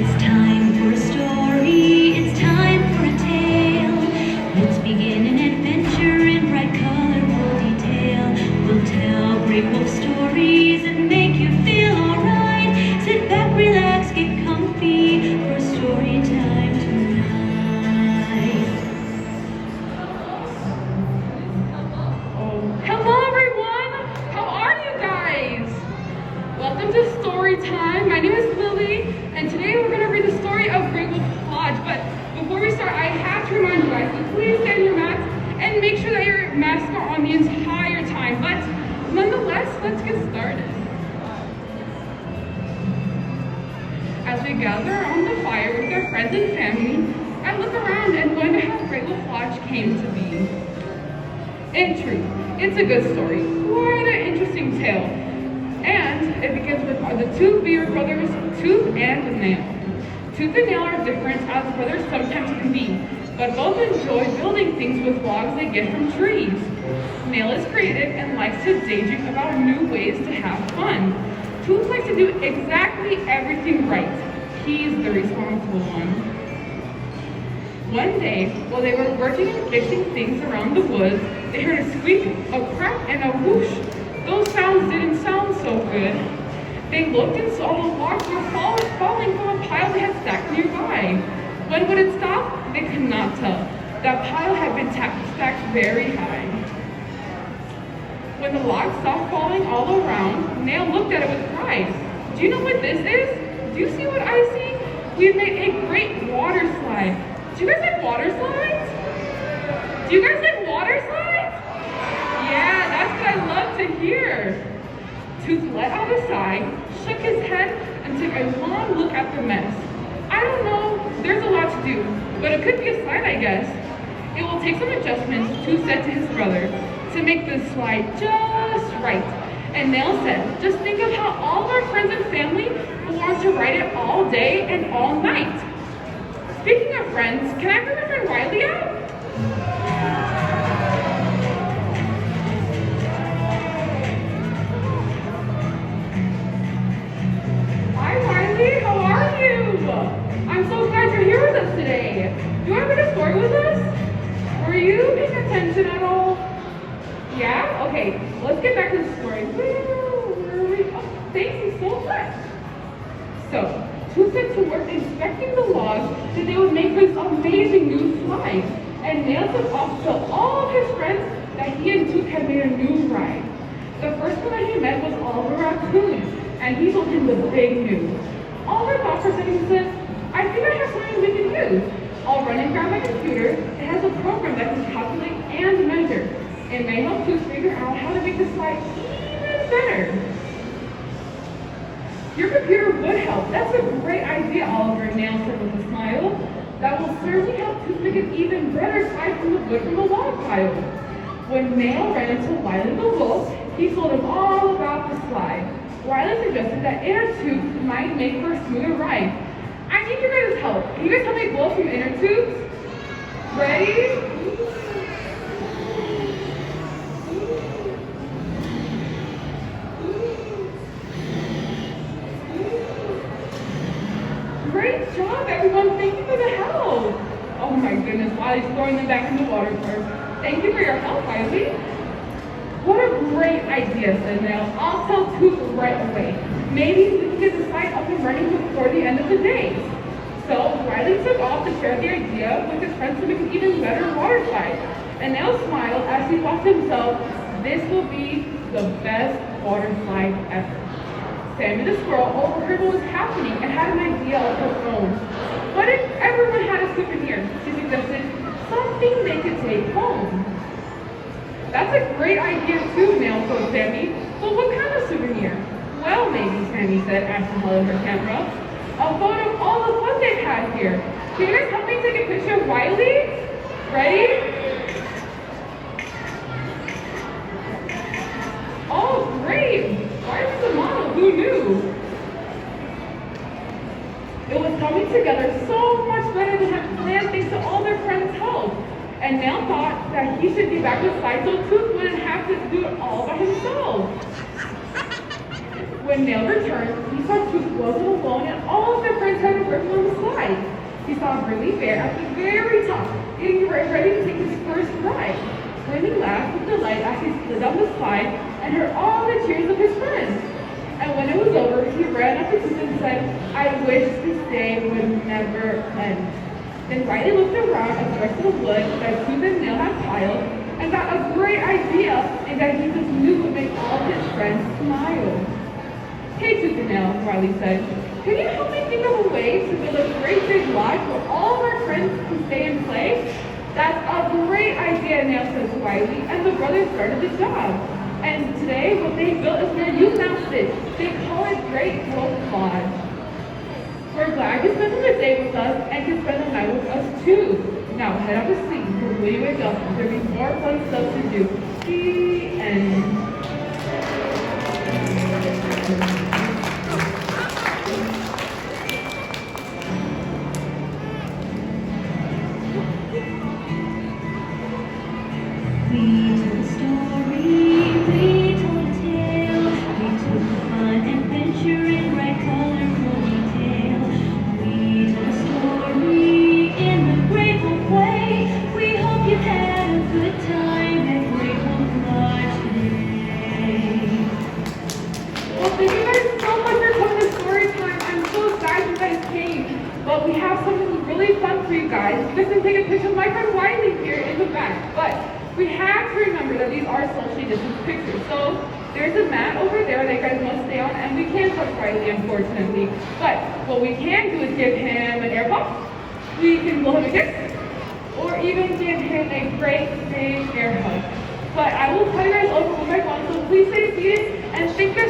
It's time for a story, it's time for a tale. Let's begin an adventure in bright colorful detail. We'll tell great wolf stories and make you feel alright. Sit back, relax, get comfy for story time tonight. Hello everyone! How are you guys? Welcome to Story Time. My name is Wiley, and today we're going to read the story of Great Wolf Lodge. But before we start, I have to remind you guys to please get in your mats and make sure that your masks are on the entire time. But nonetheless, let's get started. As we gather on the fire with our friends and family, I look around and wonder how Great Wolf Lodge came to be. In truth, it's a good story, quite an interesting tale. And it begins with the two Beard brothers, Tooth and Nail. Tooth and Nail are different as brothers sometimes can be, but both enjoy building things with logs they get from trees. Nail is creative and likes to daydream about new ways to have fun. Tooth likes to do exactly everything right. He's the responsible one. One day, while they were working and fixing things around the woods, they heard a squeak, a crack, and a whoosh. Those sounds didn't sound so good. They looked and saw the logs were falling from a pile they had stacked nearby. When would it stop? They could not tell. That pile had been stacked very high. When the logs stopped falling all around, Nail looked at it with pride. Do you know what this is? Do you see what I see? We've made a great water slide. Do you guys like water slides? Do you guys like water slides? Yeah, that's what I love to hear. Tooth let out a sigh, shook his head, and took a long look at the mess. I don't know, there's a lot to do, but it could be a slide, I guess. It will take some adjustments, Tooth said to his brother, to make this slide just right. And Nail said, just think of how all of our friends and family will want to ride it all day and all night. Speaking of friends, can I bring my friend Wiley out? Hi Wiley, how are you? I'm so glad you're here with us today. Do you want to read a story with us? Were you paying attention at all? Yeah? Okay, let's get back to the story. Where were we? Oh, thank you so much. So, Tooth set to work inspecting the logs that they would make this amazing new slide. And Nail took off to tell all of his friends that he and Tooth had made a new ride. The first one that he met was Oliver Raccoon, and he told him the big news. Oliver thought for a second and said, I think I have something we can use. I'll run and grab my computer. It has a program that can calculate and measure. It may help Tooth figure out how to make the slide even better. Your computer would help. That's a great idea, Oliver, Nail said with a smile. That will certainly help Tooth make an even better slide from the wood from the log pile. When Nail ran into Wiley the wolf, he told him all about the slide. Wiley suggested that Inner Tooth might make for a smoother ride. I need you guys' help. Can you guys help me blow from Inner Tooth? Ready? Great job, everyone. Thank you for the help. Oh my goodness, Wiley's throwing them back in the water first. Thank you for your help, Wiley. What a great idea, said Nail. I'll tell Tooth right away. Maybe we can get the slide up and running before the end of the day. So Wiley took off to share the idea with his friends to make an even better water slide. And Nail smiled as he thought to himself, this will be the best water slide ever. Sammy the squirrel overheard what was happening and had an idea of her own. What if everyone had a souvenir? She suggested something they could take home. That's a great idea too, Nail told Sammy. But what kind of souvenir? Well, maybe, Sammy said as she held her camera. A photo of all the fun they've had here. Can you guys help me take a picture of Wiley? Ready? Oh, great! Wiley's a model, who knew? It was coming together so much better than had planned thanks to all their friends' help. And Nail thought that he should be back to slide so Tooth wouldn't have to do it all by himself. When Neil returned, he saw Tooth wasn't alone and all of their friends had working on the slide. He saw Gurnee Bear at the very top, getting ready to take his first ride. Gurnee laughed with delight as he slid down the slide and heard all the cheers of his friends. And when it was over, he ran up to Tooth and said, "I wish this day would never end." Then Wiley looked around at the rest of the wood that Tooth and Neil had piled and got a great idea and that he just knew would make all his friends smile. "Hey, Tooth and Nail," Wiley said, "can you help me think of a way to build a great big lodge where all of our friends can stay and play?" "That's a great idea," Nail said to Wiley, and the brothers started the job. And today, what they built is where you now sit. They call it Great Wolf Lodge. We're glad you spent the day with us and can spend the night with us too. Now head up to sleep, because when you wake up, there'll be more fun stuff to do. The end. We told a story, we told a tale, we took a fun adventure in bright colorful detail. We told a story in the Great Wolf way. We hope you had a good time at Great Wolf Lodge today. Well, thank you guys so much for coming to story time. I'm so glad you guys came. But we have something really fun for you guys. You guys can take a picture of my friend Wiley here in the back. But we have to remember that these are socially distanced pictures. So there's a mat over there that you guys must stay on, and we can't touch Wiley, unfortunately. But what we can do is give him an air pop. We can blow him a kiss, or even give him a great big air hug. But I will tell you guys over my phone, so please stay seated and think this